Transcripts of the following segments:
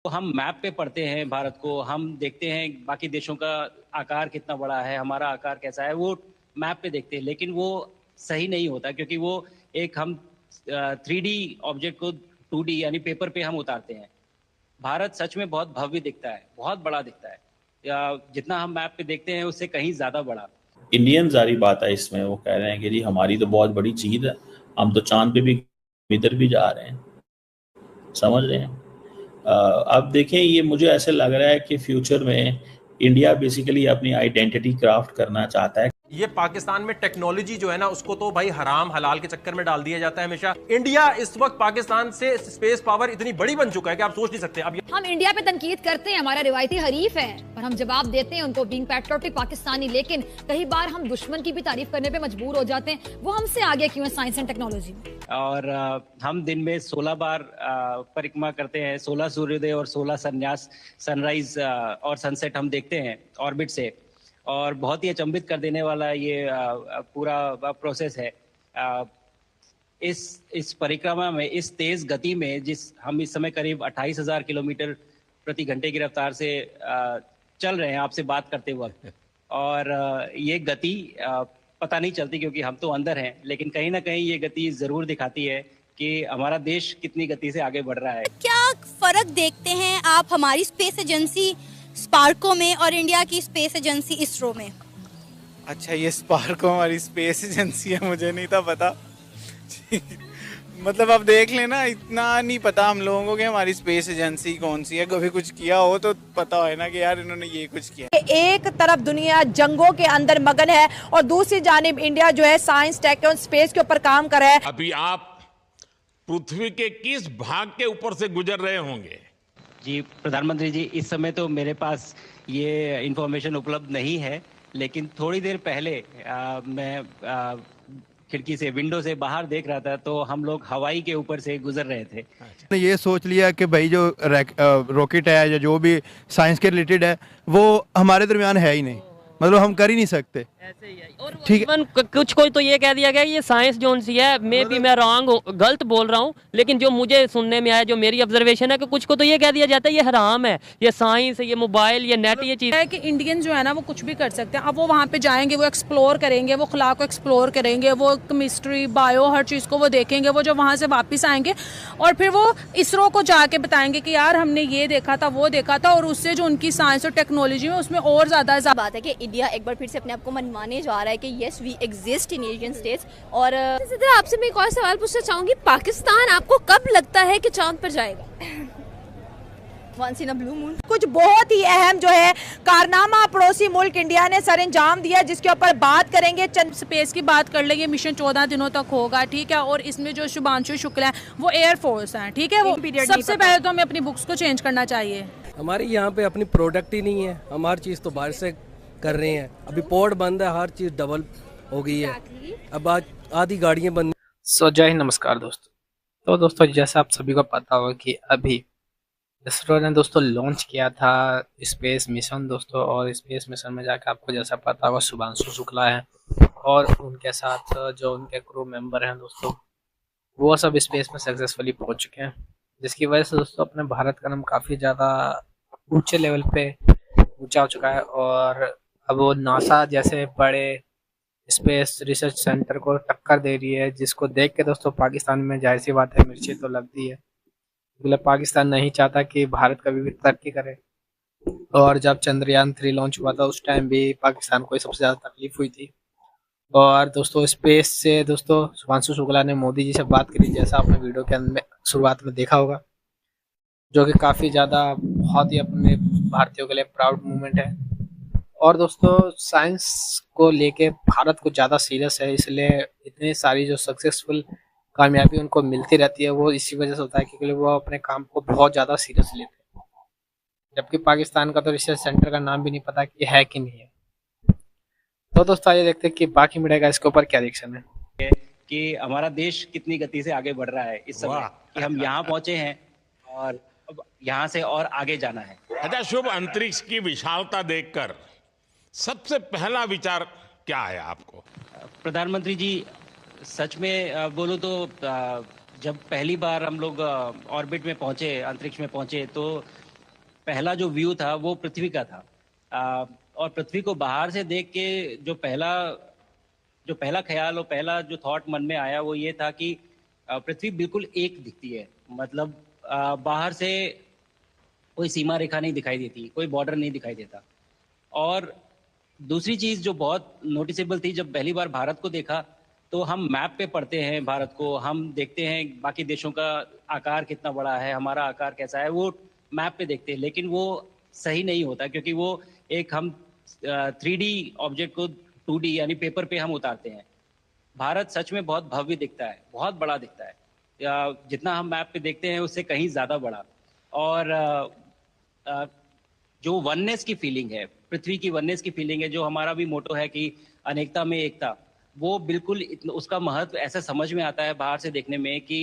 तो हम मैप पे पढ़ते हैं भारत को, हम देखते हैं बाकी देशों का आकार कितना बड़ा है, हमारा आकार कैसा है, वो मैप पे देखते हैं। लेकिन वो सही नहीं होता, क्योंकि वो एक हम 3D ऑब्जेक्ट को 2D यानी पेपर पे हम उतारते हैं। भारत सच में बहुत भव्य दिखता है, बहुत बड़ा दिखता है, जितना हम मैप पे देखते हैं उससे कहीं ज्यादा बड़ा। इंडियन सारी बात है इसमें, वो कह रहे हैं कि जी हमारी तो बहुत बड़ी चीज है, हम तो चांद पे भी इधर भी जा रहे हैं, समझ रहे हैं। अब देखें, ये मुझे ऐसे लग रहा है कि फ्यूचर में इंडिया बेसिकली अपनी आइडेंटिटी क्राफ्ट करना चाहता है। ये पाकिस्तान में टेक्नोलॉजी जो है ना, उसको तो भाई हराम हलाल के चक्कर में डाल दिया जाता है हमेशा। इंडिया इस वक्त पाकिस्तान से स्पेस पावर इतनी बड़ी बन चुका है कि आप सोच नहीं सकते। अब हम इंडिया पे तनकीद करते हैं, हमारा रिवायती हरीफ है, और हम जवाब देते हैं उनको बीइंग पैट्रियोटिक पाकिस्तानी। लेकिन कई बार हम दुश्मन की भी तारीफ करने पे मजबूर हो जाते हैं। वो हमसे आगे क्यों है साइंस एंड टेक्नोलॉजी में? और हम दिन में 16 बार परिक्रमा करते हैं, 16 सूर्योदय और 16 संन्यास, सनराइज और सनसेट हम देखते हैं ऑर्बिट से। और बहुत ही अचंभित कर देने वाला ये पूरा प्रोसेस है। इस परिक्रमा में, इस तेज गति में, हम इस समय करीब 28,000 किलोमीटर प्रति घंटे की रफ्तार से चल रहे हैं आपसे बात करते वक्त। और ये गति पता नहीं चलती क्योंकि हम तो अंदर हैं, लेकिन कहीं ना कहीं ये गति जरूर दिखाती है कि हमारा देश कितनी गति से आगे बढ़ रहा है। क्या फर्क देखते हैं आप हमारी स्पेस एजेंसी स्पार्को में और इंडिया की स्पेस एजेंसी इसरो में? अच्छा, ये स्पार्को हमारी स्पेस एजेंसी है, मुझे नहीं था पता। मतलब अब देख लेना, इतना नहीं पता हम लोगों को कि हमारी स्पेस एजेंसी कौन सी है। कभी कुछ किया हो तो पता है ना कि यार इन्होंने ये कुछ किया। एक तरफ दुनिया जंगों के अंदर मगन है और दूसरी जानिब इंडिया जो है साइंस, टेक और स्पेस के ऊपर काम कर रहा है। अभी आप पृथ्वी के किस भाग के ऊपर से गुजर रहे होंगे? जी प्रधानमंत्री जी, इस समय तो मेरे पास ये इंफॉर्मेशन उपलब्ध नहीं है, लेकिन थोड़ी देर पहले मैं खिड़की से, विंडो से बाहर देख रहा था, तो हम लोग हवाई के ऊपर से गुजर रहे थे। ये सोच लिया कि भाई जो रॉकेट है या जो भी साइंस के रिलेटेड है वो हमारे दरमियान है ही नहीं, मतलब हम कर ही नहीं सकते। ऐसे ही है। ठीक है, कुछ कोई तो ये कह दिया गया ये साइंस जोन सी है, मे भी मैं रॉन्ग गलत बोल रहा हूँ, लेकिन जो मुझे सुनने में आया, जो मेरी ऑब्जर्वेशन है, कि कुछ को तो ये कह दिया जाता है ये हराम है, ये साइंस, ये मोबाइल, ये नेट, ये चीज है कि इंडियन जो है ना वो कुछ भी कर सकते हैं। अब वो वहाँ पे जाएंगे, वो एक्सप्लोर करेंगे, वो खला को एक्सप्लोर करेंगे, वो केमिस्ट्री, बायो, हर चीज़ को वो देखेंगे। वो जो वहाँ से वापस आएंगे और फिर वो इसरो को जाके बताएंगे कि यार हमने ये देखा था, वो देखा था, और उससे जो उनकी साइंस और टेक्नोलॉजी है उसमें और ज़्यादा बात है कि इंडिया एक बार फिर से अपने आप को मनवाने जा रहा है कि yes we exist in Asian states. और आपसे मैं एक और सवाल पूछना चाहूंगी, पाकिस्तान आपको कब लगता है कि चांद पर जाएगा? Once in a blue moon. कुछ बहुत ही अहम जो है कारनामा पड़ोसी मुल्क इंडिया ने सर अंजाम दिया, जिसके ऊपर बात करेंगे। चंद स्पेस की बात कर लेंगे। मिशन 14 दिनों तक होगा, ठीक है, और इसमें जो शुभांशु शुक्ला है वो एयरफोर्स हैं, ठीक है। वो सबसे पहले तो हमें अपनी बुक्स को चेंज करना चाहिए। हमारे यहाँ पे अपनी प्रोडक्ट ही नहीं है, हम हर चीज़ तो बाहर से कर रहे हैं। अभी पोर्ट बंद है, हर चीज़ डबल हो गई है, अब आधी गाड़ियाँ बंद। जय हिंद, नमस्कार दोस्तों। तो दोस्तों जैसा आप सभी को पता होगा कि अभी इसरो ने दोस्तों लॉन्च किया था स्पेस मिशन दोस्तों, और स्पेस मिशन में जाकर आपको जैसा पता होगा शुभांशु शुक्ला है और उनके साथ जो उनके क्रू मेंबर हैं दोस्तों, वो सब स्पेस में सक्सेसफुली पहुंच चुके हैं, जिसकी वजह से दोस्तों अपने भारत का नाम काफ़ी ज़्यादा ऊंचे लेवल पे ऊंचा हो चुका है। और अब वो नासा जैसे बड़े स्पेस रिसर्च सेंटर को टक्कर दे रही है, जिसको देख के दोस्तों पाकिस्तान में जाहिर सी बात है मिर्ची तो लगती है, क्योंकि पाकिस्तान नहीं चाहता कि भारत कभी भी तरक्की करे। और जब चंद्रयान 3 लॉन्च हुआ था उस टाइम भी पाकिस्तान को सबसे ज़्यादा तकलीफ हुई थी। और दोस्तों स्पेस से दोस्तों शुभांशु शुक्ला ने मोदी जी से बात करी, जैसा आपने वीडियो के अंदर शुरुआत में देखा होगा, जो कि काफ़ी ज़्यादा बहुत ही अपने भारतीयों के लिए प्राउड मूवमेंट है। और दोस्तों साइंस को लेके भारत को ज़्यादा सीरियस है, इसलिए इतनी सारी जो सक्सेसफुल कामयाबी उनको मिलती रहती है वो इसी वजह से होता है क्योंकि वो अपने काम को बहुत ज़्यादा सीरियस लेते हैं। जबकि पाकिस्तान का तो रिसर्च सेंटर का नाम भी नहीं पता कि है कि नहीं है। तो दोस्तों आइए देखते हैं कि बाकी मीडिया का इसके ऊपर क्या रिएक्शन है कि हमारा देश कितनी गति से आगे बढ़ रहा है इस समय, कि हम यहाँ पहुंचे हैं और अब यहाँ से और आगे जाना है। अच्छा, शुभ अंतरिक्ष की विशालता देखकर सबसे पहला विचार क्या है आपको? प्रधानमंत्री जी, सच में बोलूं तो जब पहली बार हम लोग ऑर्बिट में पहुंचे, अंतरिक्ष में पहुंचे, तो पहला जो व्यू था वो पृथ्वी का था। और पृथ्वी को बाहर से देख के जो पहला ख्याल और पहला जो थॉट मन में आया वो ये था कि पृथ्वी बिल्कुल एक दिखती है। मतलब बाहर से कोई सीमा रेखा नहीं दिखाई देती, कोई बॉर्डर नहीं दिखाई देता। और दूसरी चीज जो बहुत नोटिसेबल थी, जब पहली बार भारत को देखा तो हम मैप पे पढ़ते हैं भारत को, हम देखते हैं बाकी देशों का आकार कितना बड़ा है, हमारा आकार कैसा है, वो मैप पे देखते हैं। लेकिन वो सही नहीं होता, क्योंकि वो एक हम 3D ऑब्जेक्ट को 2D यानी पेपर पे हम उतारते हैं। भारत सच में बहुत भव्य दिखता है, बहुत बड़ा दिखता है, जितना हम मैप पे देखते हैं उससे कहीं ज्यादा बड़ा। और जो वननेस की फीलिंग है, पृथ्वी की वननेस की फीलिंग है, जो हमारा भी मोटो है कि अनेकता में एकता, वो बिल्कुल उसका महत्व ऐसा समझ में आता है बाहर से देखने में कि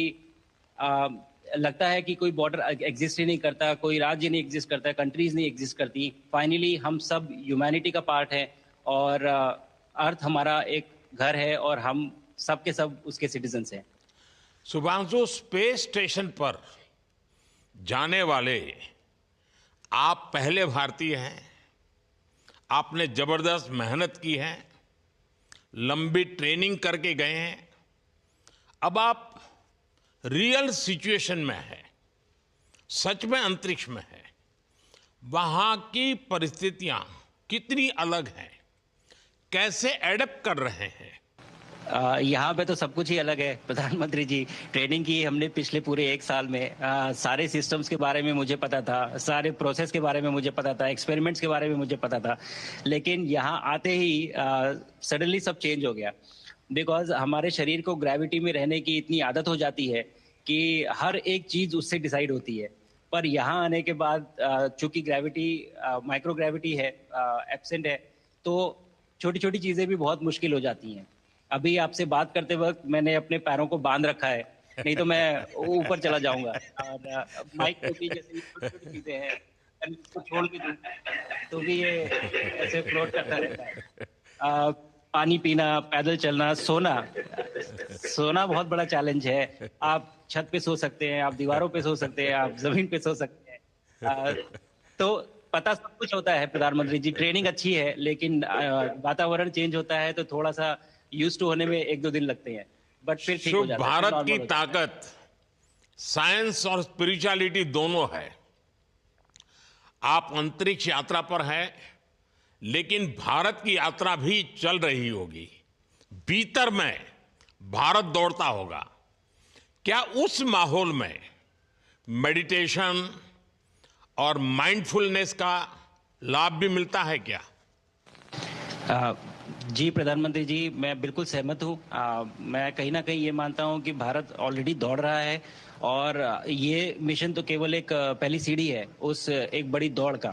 लगता है कि कोई बॉर्डर एग्जिस्ट ही नहीं करता, कोई राज्य नहीं एग्जिस्ट करता, कंट्रीज नहीं एग्जिस्ट करती। फाइनली हम सब ह्यूमैनिटी का पार्ट है और अर्थ हमारा एक घर है और हम सब के सब उसके सिटीजन्स हैं। शुभांशु, स्पेस स्टेशन पर जाने वाले आप पहले भारतीय हैं। आपने जबरदस्त मेहनत की है, लंबी ट्रेनिंग करके गए हैं। अब आप रियल सिचुएशन में है, सच में अंतरिक्ष में है। वहां की परिस्थितियां कितनी अलग हैं, कैसे एडप्ट कर रहे हैं? यहाँ पे तो सब कुछ ही अलग है प्रधानमंत्री जी। ट्रेनिंग की हमने पिछले पूरे 1 साल में। सारे सिस्टम्स के बारे में मुझे पता था, सारे प्रोसेस के बारे में मुझे पता था, एक्सपेरिमेंट्स के बारे में मुझे पता था। लेकिन यहाँ आते ही सडनली सब चेंज हो गया, बिकॉज हमारे शरीर को ग्रेविटी में रहने की इतनी आदत हो जाती है कि हर एक चीज उससे डिसाइड होती है। पर यहाँ आने के बाद चूंकि ग्रेविटी माइक्रो ग्रेविटी है, एब्सेंट है, तो छोटी छोटी चीजें भी बहुत मुश्किल हो जाती हैं। अभी आपसे बात करते वक्त मैंने अपने पैरों को बांध रखा है, नहीं तो मैं ऊपर चला जाऊंगा। और माइक पे भी जैसे छोटी छोटी चीजें हैं, इसको छोड़ भी दूं तो भी ये ऐसे फ्लोट करता रहता है। पानी पीना, पैदल चलना, सोना बहुत बड़ा चैलेंज है। आप छत पे सो सकते हैं, आप दीवारों पे सो सकते हैं, आप जमीन पे सो सकते हैं। तो पता सब कुछ होता है प्रधानमंत्री जी, ट्रेनिंग अच्छी है, लेकिन वातावरण चेंज होता है तो थोड़ा सा यूज्ड टू होने में 1-2 दिन लगते हैं, बट फिर ठीक हो जाता है। भारत की ताकत साइंस और स्पिरिचुअलिटी दोनों है। आप अंतरिक्ष यात्रा पर हैं, लेकिन भारत की यात्रा भी चल रही होगी। भीतर में भारत दौड़ता होगा। क्या उस माहौल में मेडिटेशन और माइंडफुलनेस का लाभ भी मिलता है क्या? जी प्रधानमंत्री जी, मैं बिल्कुल सहमत हूँ। मैं कहीं ना कहीं ये मानता हूँ कि भारत ऑलरेडी दौड़ रहा है और ये मिशन तो केवल एक पहली सीढ़ी है उस एक बड़ी दौड़ का।